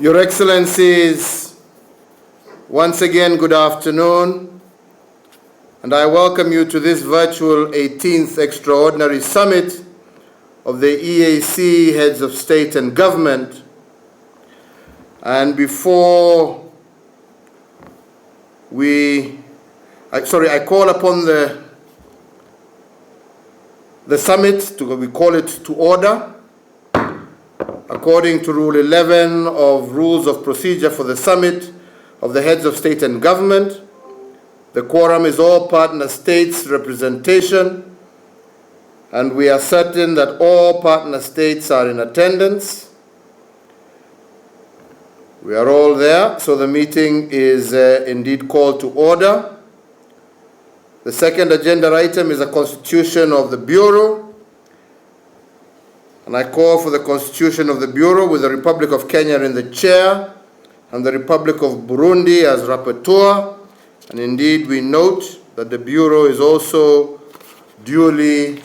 Your Excellencies, once again, good afternoon, and I welcome you to this virtual 18th Extraordinary Summit of the EAC Heads of State and Government. And before I call upon the summit, we call it to order. According to Rule 11 of Rules of Procedure for the Summit of the Heads of State and Government, the quorum is all partner states' representation, and we are certain that all partner states are in attendance. We are all there, so the meeting is indeed called to order. The second agenda item is a constitution of the Bureau. And I call for the Constitution of the Bureau with the Republic of Kenya in the chair and the Republic of Burundi as rapporteur. And indeed, we note that the Bureau is also duly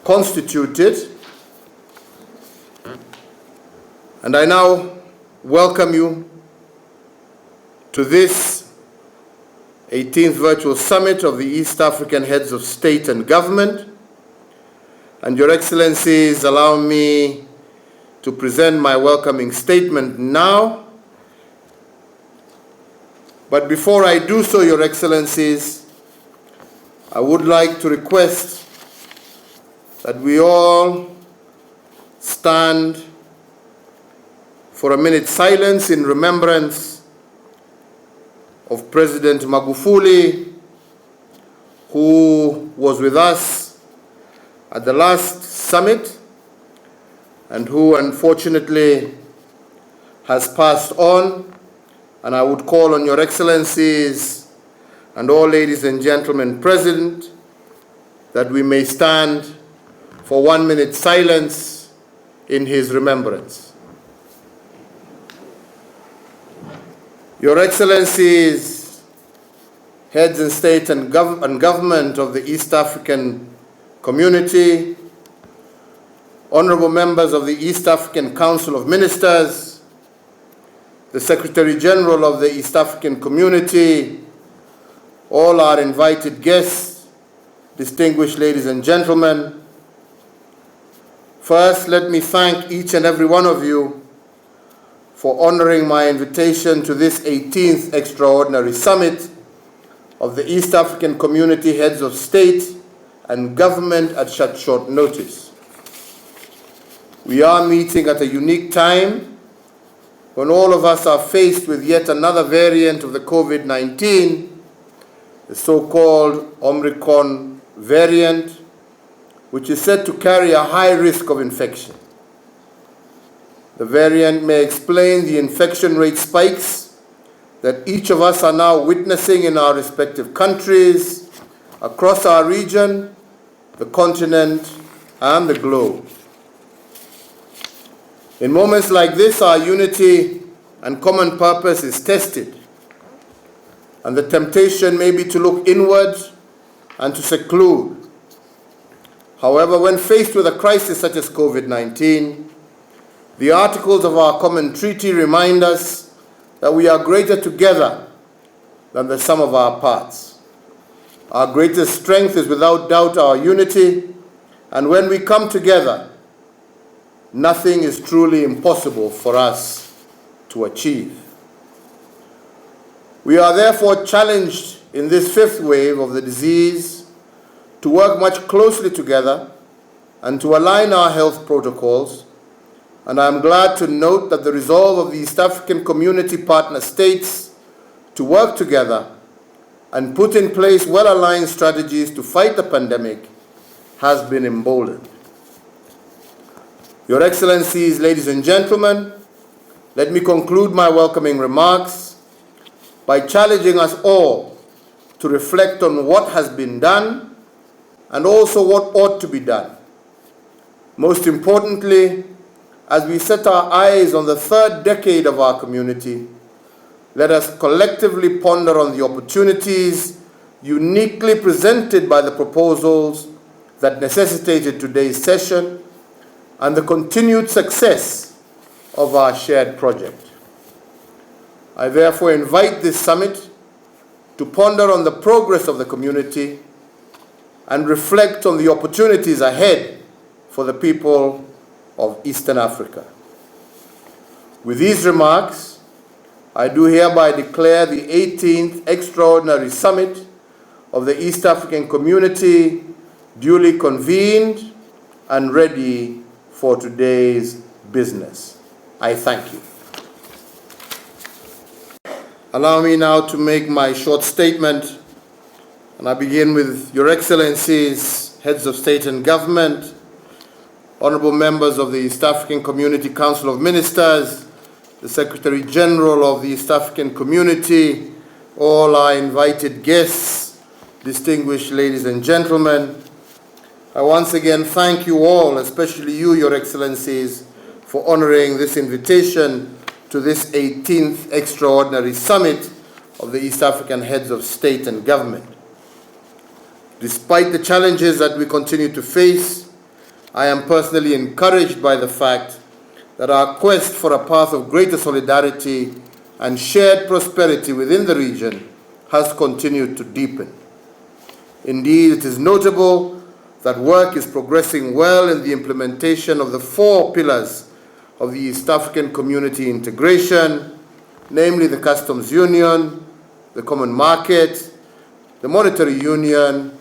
constituted. And I now welcome you to this 18th Virtual Summit of the East African Heads of State and Government. And Your Excellencies, allow me to present my welcoming statement now. But before I do so, Your Excellencies, I would like to request that we all stand for a minute's silence in remembrance of President Magufuli, who was with us at the last summit and who unfortunately has passed on. And I would call on Your Excellencies and all ladies and gentlemen present that we may stand for 1 minute silence in his remembrance. Your Excellencies, Heads of State and Government of the East African Community, honorable members of the East African Council of Ministers, the Secretary General of the East African Community, all our invited guests, distinguished ladies and gentlemen. First, let me thank each and every one of you for honoring my invitation to this 18th Extraordinary Summit of the East African Community Heads of State and Government at such short notice. We are meeting at a unique time when all of us are faced with yet another variant of the COVID-19, the so-called Omicron variant, which is said to carry a high risk of infection. The variant may explain the infection rate spikes that each of us are now witnessing in our respective countries, across our region, the continent, and the globe. In moments like this, our unity and common purpose is tested, and the temptation may be to look inward and to seclude. However, when faced with a crisis such as COVID-19, the articles of our common treaty remind us that we are greater together than the sum of our parts. Our greatest strength is without doubt our unity, and when we come together, nothing is truly impossible for us to achieve. We are therefore challenged in this fifth wave of the disease to work much closely together and to align our health protocols, and I am glad to note that the resolve of the East African Community partner states to work together and put in place well-aligned strategies to fight the pandemic has been emboldened. Your Excellencies, ladies and gentlemen, let me conclude my welcoming remarks by challenging us all to reflect on what has been done and also what ought to be done. Most importantly, as we set our eyes on the third decade of our community, let us collectively ponder on the opportunities uniquely presented by the proposals that necessitated today's session and the continued success of our shared project. I therefore invite this summit to ponder on the progress of the community and reflect on the opportunities ahead for the people of Eastern Africa. With these remarks, I do hereby declare the 18th Extraordinary Summit of the East African Community duly convened and ready for today's business. I thank you. Allow me now to make my short statement, and I begin with Your Excellencies, Heads of State and Government, Honorable Members of the East African Community Council of Ministers, the Secretary General of the East African Community, all our invited guests, distinguished ladies and gentlemen. I once again thank you all, especially you, Your Excellencies, for honoring this invitation to this 18th Extraordinary Summit of the East African Heads of State and Government. Despite the challenges that we continue to face, I am personally encouraged by the fact that our quest for a path of greater solidarity and shared prosperity within the region has continued to deepen. Indeed, it is notable that work is progressing well in the implementation of the 4 pillars of the East African community integration, namely the Customs Union, the Common Market, the Monetary Union,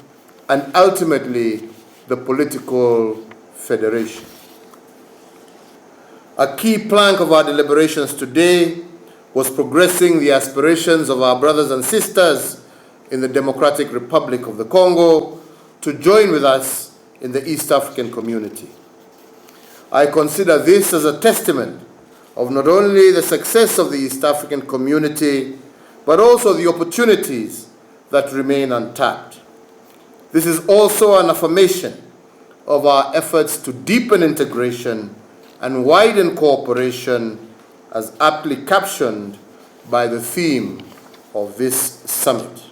and ultimately the Political Federation. A key plank of our deliberations today was progressing the aspirations of our brothers and sisters in the Democratic Republic of the Congo to join with us in the East African community. I consider this as a testament of not only the success of the East African community, but also the opportunities that remain untapped. This is also an affirmation of our efforts to deepen integration and widen cooperation, as aptly captioned by the theme of this summit.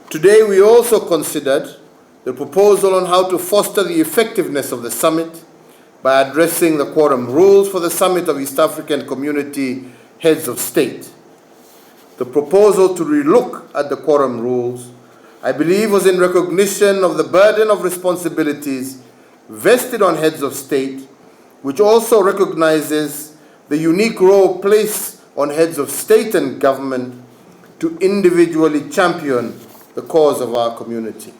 Today we also considered the proposal on how to foster the effectiveness of the summit by addressing the quorum rules for the Summit of East African Community Heads of State. The proposal to relook at the quorum rules, I believe, was in recognition of the burden of responsibilities vested on heads of state, which also recognizes the unique role placed on heads of state and government to individually champion the cause of our community.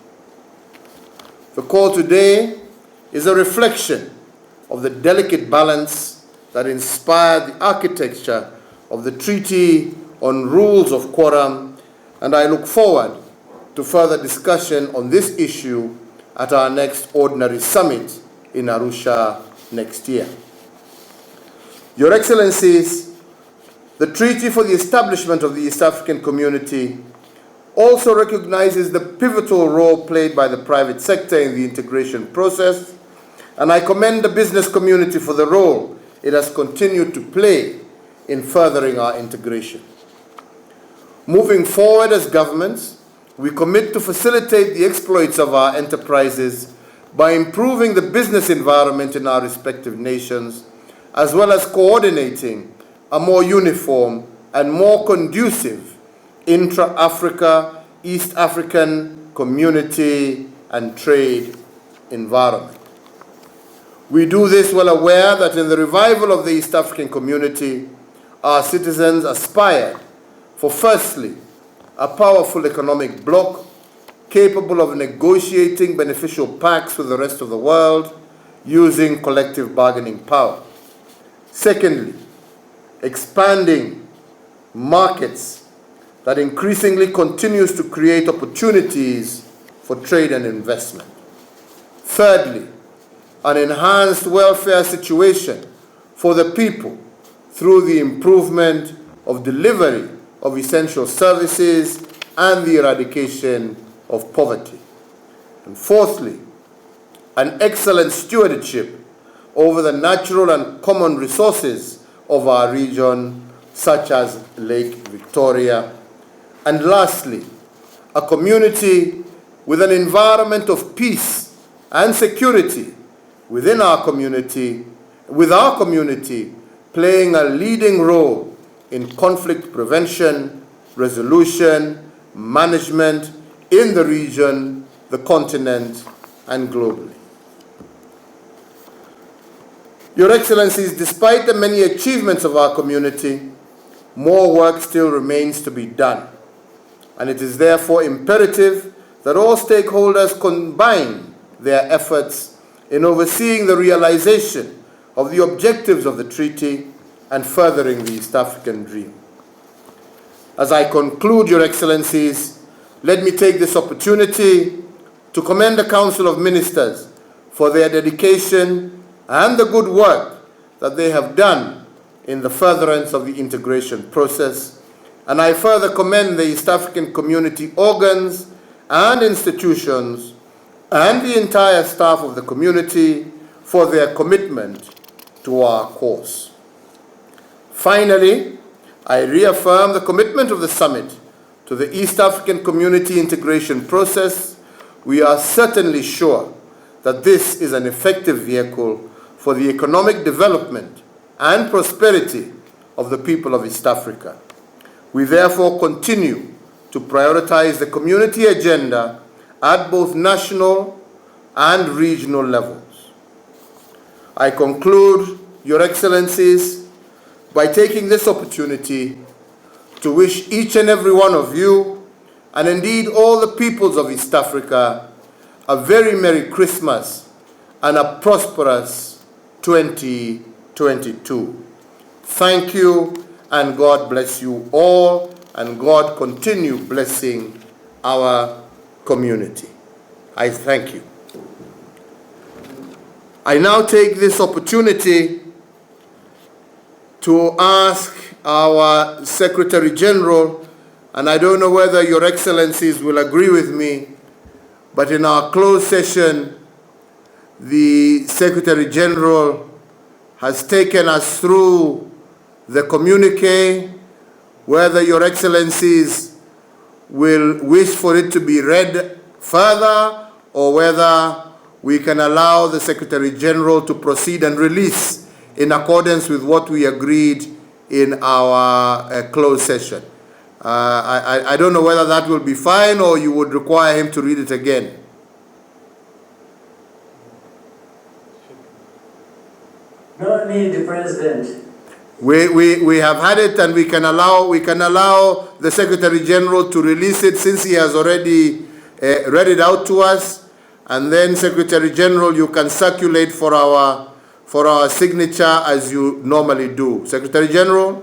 The call today is a reflection of the delicate balance that inspired the architecture of the Treaty on Rules of Quorum, and I look forward to further discussion on this issue at our next Ordinary Summit in Arusha next year. Your Excellencies, the Treaty for the Establishment of the East African Community also recognizes the pivotal role played by the private sector in the integration process, and I commend the business community for the role it has continued to play in furthering our integration. Moving forward as governments, we commit to facilitate the exploits of our enterprises by improving the business environment in our respective nations, as well as coordinating a more uniform and more conducive intra-Africa, East African community and trade environment. We do this well aware that in the revival of the East African community, our citizens aspired for, firstly, a powerful economic bloc capable of negotiating beneficial pacts with the rest of the world using collective bargaining power. Secondly, expanding markets that increasingly continues to create opportunities for trade and investment. Thirdly, an enhanced welfare situation for the people through the improvement of delivery of essential services and the eradication of poverty. And fourthly, an excellent stewardship over the natural and common resources of our region, such as Lake Victoria. And lastly, a community with an environment of peace and security within our community, with our community playing a leading role in conflict prevention, resolution, management in the region, the continent, and globally. Your Excellencies, despite the many achievements of our community, more work still remains to be done, and it is therefore imperative that all stakeholders combine their efforts in overseeing the realization of the objectives of the treaty and furthering the East African dream. As I conclude, Your Excellencies, let me take this opportunity to commend the Council of Ministers for their dedication and the good work that they have done in the furtherance of the integration process. And I further commend the East African community organs and institutions and the entire staff of the community for their commitment to our cause. Finally, I reaffirm the commitment of the summit to the East African community integration process. We are certainly sure that this is an effective vehicle for the economic development and prosperity of the people of East Africa. We therefore continue to prioritize the community agenda at both national and regional levels. I conclude, Your Excellencies, by taking this opportunity to wish each and every one of you, and indeed all the peoples of East Africa, a very Merry Christmas and a prosperous 2022. Thank you, and God bless you all, and God continue blessing our community. I thank you. I now take this opportunity to ask our Secretary General, and I don't know whether Your Excellencies will agree with me, but in our closed session, the Secretary General has taken us through the communique. Whether Your Excellencies will wish for it to be read further, or whether we can allow the Secretary General to proceed and release in accordance with what we agreed in our closed session. I don't know whether that will be fine, or you would require him to read it again. No need, President. We have had it, and we can allow the Secretary General to release it, since he has already read it out to us. And then, Secretary General, you can circulate for our signature as you normally do. Secretary General.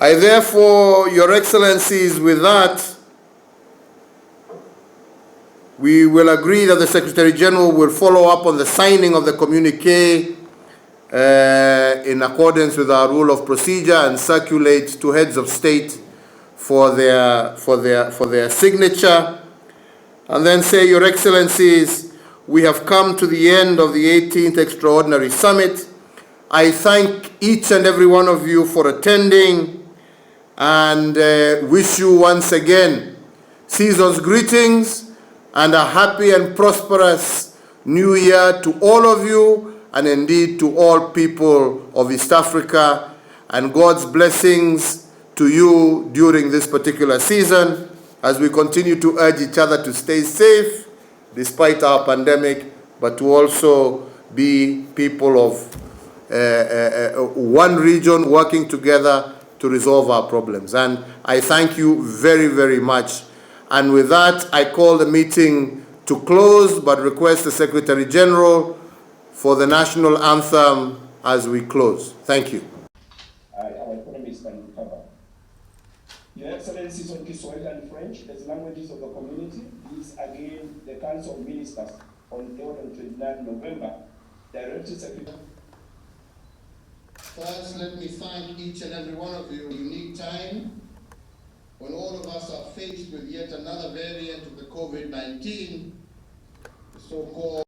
I therefore, Your Excellencies, with that, we will agree that the Secretary General will follow up on the signing of the communique in accordance with our rule of procedure and circulate to heads of state for their signature. And then say, Your Excellencies, we have come to the end of the 18th Extraordinary Summit. I thank each and every one of you for attending, and wish you once again season's greetings and a happy and prosperous New Year to all of you, and indeed to all people of East Africa, and God's blessings to you during this particular season, as we continue to urge each other to stay safe despite our pandemic, but to also be people of one region working together to resolve our problems. And I thank you very, very much. And with that, I call the meeting to close, but request the Secretary General for the national anthem as we close. Thank you. Our economists can recover. Your Excellencies on Kiswahili and French as languages of the community, this again the Council of Ministers on 29 November, Director Secretary. First, let me thank each and every one of you. A unique time when all of us are faced with yet another variant of the COVID-19, the so-called